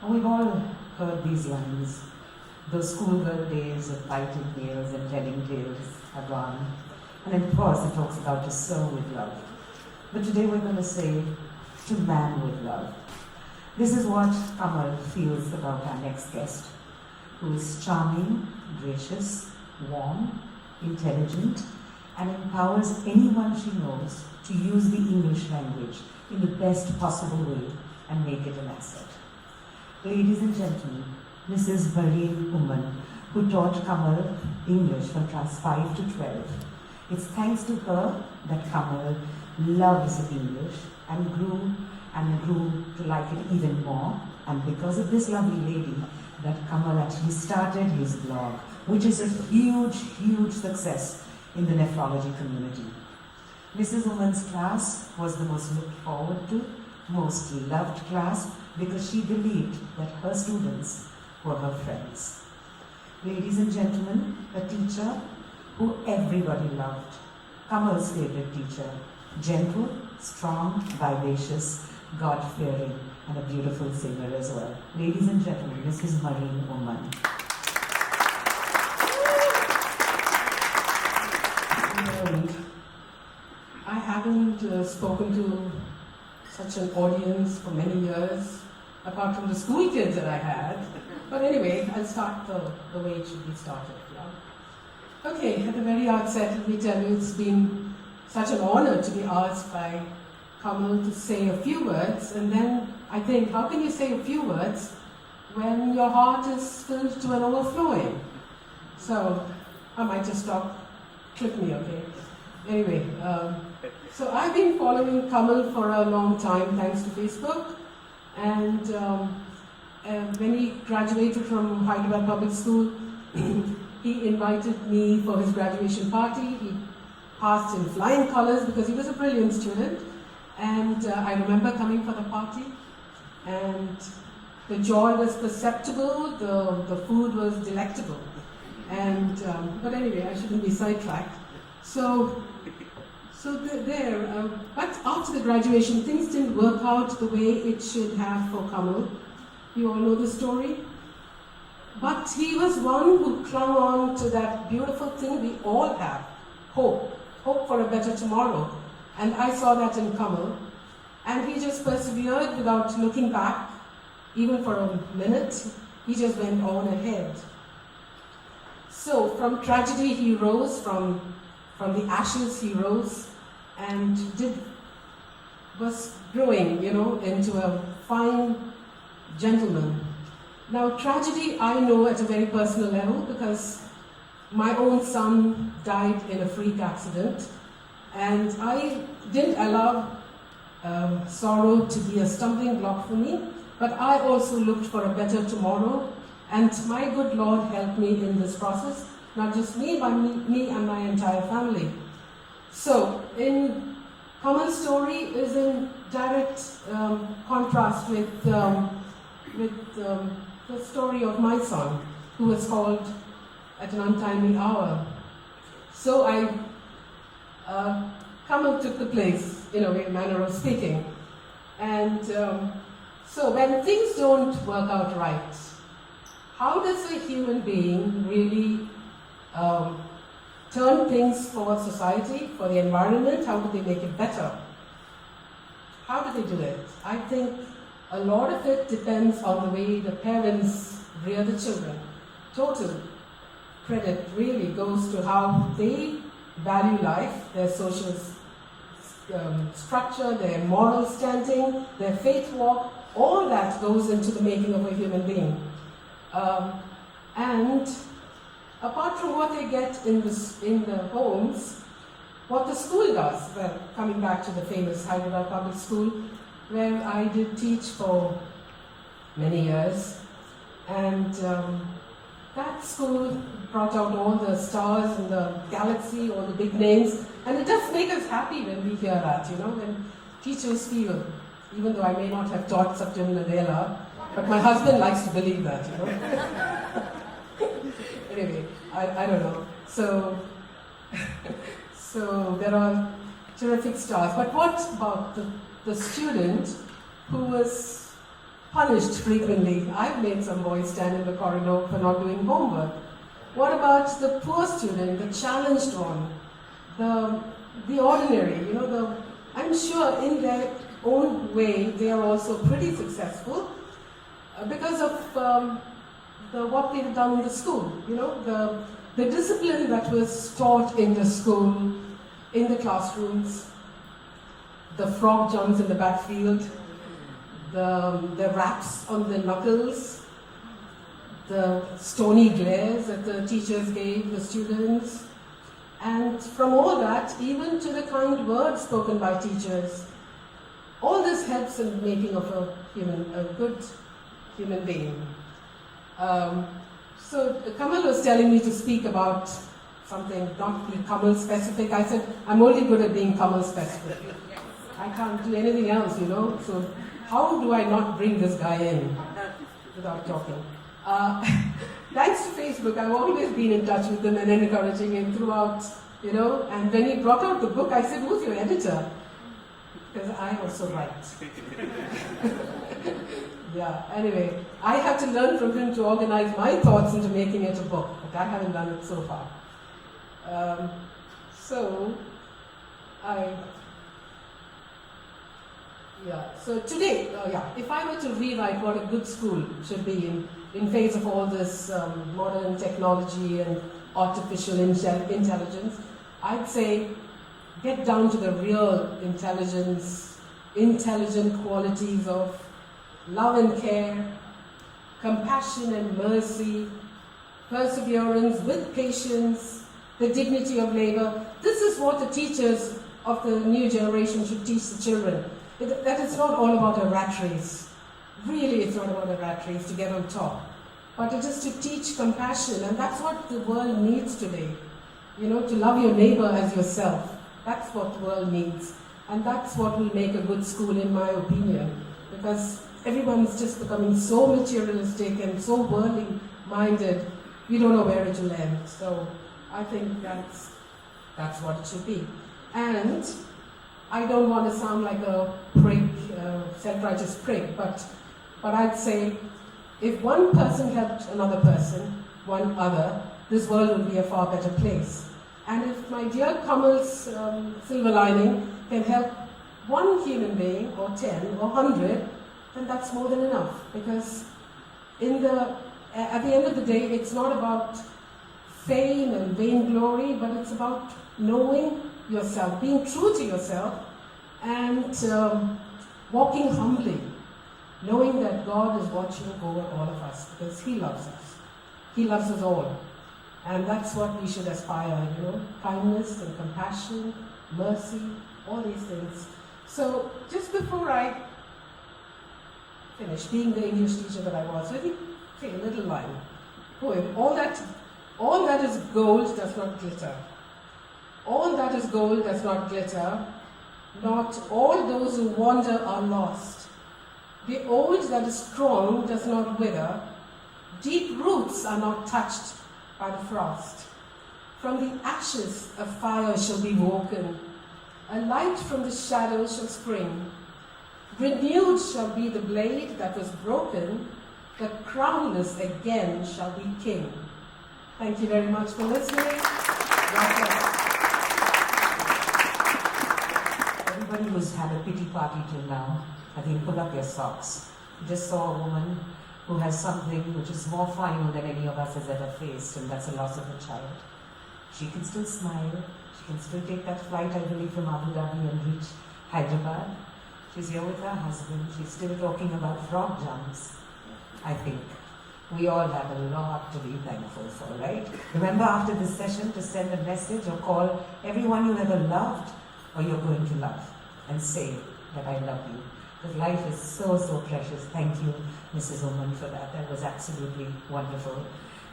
And we've all heard these lines. Those schoolgirl days of biting nails and telling tales are gone. And of course, it talks about to serve with love. But today we're going to say, to man with love. This is what Kamal feels about our next guest, who is charming, gracious, warm, intelligent, and empowers anyone she knows to use the English language in the best possible way and make it an asset. Ladies and gentlemen, Mrs. Marien Oommen, who taught Kamal English from class 5 to 12. It's thanks to her that Kamal loves English and grew to like it even more. And because of this lovely lady, that Kamal actually started his blog, which is a huge, huge success in the nephrology community. Mrs. Oommen's class was the most looked forward to, most loved class, because she believed that her students were her friends. Ladies and gentlemen, a teacher who everybody loved. Kamal's favorite teacher, gentle, strong, vivacious, God-fearing, and a beautiful singer as well. Ladies and gentlemen, Mrs. Marien Oommen. I haven't spoken to such an audience for many years, apart from the school kids that I had. But anyway, I'll start the way it should be started. Yeah? Okay, at the very outset, let me tell you, it's been such an honor to be asked by Kamal to say a few words, and then I think, how can you say a few words when your heart is filled to an overflowing? So, I might just stop, clip me, okay? Anyway, so I've been following Kamal for a long time, thanks to Facebook, and when he graduated from Hyderabad Public School, he invited me for his graduation party. He passed in flying colors because he was a brilliant student. And I remember coming for the party, and the joy was perceptible, the food was delectable. And, but anyway, I shouldn't be sidetracked. But after the graduation, things didn't work out the way it should have for Kamal. You all know the story. But he was one who clung on to that beautiful thing we all have, hope for a better tomorrow. And I saw that in Kamal. And he just persevered without looking back, even for a minute. He just went on ahead. So from tragedy he rose, from the ashes he rose, and was growing, into a fine gentleman. Now tragedy I know at a very personal level because my own son died in a freak accident. And I didn't allow sorrow to be a stumbling block for me, but I also looked for a better tomorrow, and my good Lord helped me in this process, not just me, but me and my entire family. So, Kamal's story is in direct contrast with the story of my son, who was called at an untimely hour. So Kamal took the place, in a manner of speaking. And so when things don't work out right, how does a human being really turn things for society, for the environment? How do they make it better? How do they do it? I think a lot of it depends on the way the parents rear the children. Total credit really goes to how they value life, their social structure, their moral standing, their faith walk. All that goes into the making of a human being. And apart from what they get in the homes, what the school does, well, coming back to the famous Hyderabad Public School, where I did teach for many years, and that school brought out all the stars in the galaxy, all the big names, and it does make us happy when we hear that, when teachers feel, even though I may not have taught Satyam Nadella, but my husband likes to believe that, Anyway, I don't know. So there are terrific stars. But what about the student who was punished frequently. I've made some boys stand in the corridor for not doing homework. What about the poor student, the challenged one, the ordinary? I'm sure in their own way they are also pretty successful because of what they've done in the school. The discipline that was taught in the school, in the classrooms, the frog jumps in the backfield, the raps on the knuckles, the stony glares that the teachers gave the students, and from all that, even to the kind words spoken by teachers, all this helps in making of a good human being. So Kamal was telling me to speak about something not Kamal specific. I said, I'm only good at being Kamal specific. I can't do anything else, so how do I not bring this guy in without talking? Thanks to Facebook, I've always been in touch with him and encouraging him throughout, and when he brought out the book, I said, who's your editor? Because I also write. Yeah, anyway, I have to learn from him to organize my thoughts into making it a book, but I haven't done it so far. So today, if I were to rewrite what a good school should be in face of all this modern technology and artificial intelligence, I'd say get down to the real intelligent qualities of love and care, compassion and mercy, perseverance with patience, the dignity of labor. This is what the teachers of the new generation should teach the children. That it's not all about a rat race. Really, it's not about a rat race to get on top. But it is to teach compassion, and that's what the world needs today. To love your neighbor as yourself. That's what the world needs. And that's what will make a good school, in my opinion. Because everyone's just becoming so materialistic and so worldly-minded, we don't know where it will end. So I think that's what it should be. And I don't want to sound like a prick, self-righteous prick, but I'd say if one person helped another person, this world would be a far better place. And if my dear Kamal's silver lining can help one human being, or 10, or 100, then that's more than enough. Because at the end of the day, it's not about fame and vainglory, but it's about knowing yourself, being true to yourself, and walking humbly, knowing that God is watching over all of us, because He loves us. He loves us all. And that's what we should aspire, kindness and compassion, mercy, all these things. So just before I finish being the English teacher that I was, let me say a little line. Poem. All that is gold does not glitter. All that is gold does not glitter. Not all those who wander are lost. The old that is strong does not wither. Deep roots are not touched by the frost. From the ashes a fire shall be woken. A light from the shadows shall spring. Renewed shall be the blade that was broken. The crownless again shall be king. Thank you very much for listening. God bless. Everybody who's had a pity party till now, I think pull up your socks. You just saw a woman who has something which is more final than any of us has ever faced, and that's the loss of a child. She can still smile. She can still take that flight, I believe, from Abu Dhabi and reach Hyderabad. She's here with her husband. She's still talking about frog jumps. I think we all have a lot to be thankful for, right? Remember after this session to send a message or call everyone you ever loved or you're going to love and say that I love you. Because life is so, so precious. Thank you, Mrs. Oommen, for that. That was absolutely wonderful.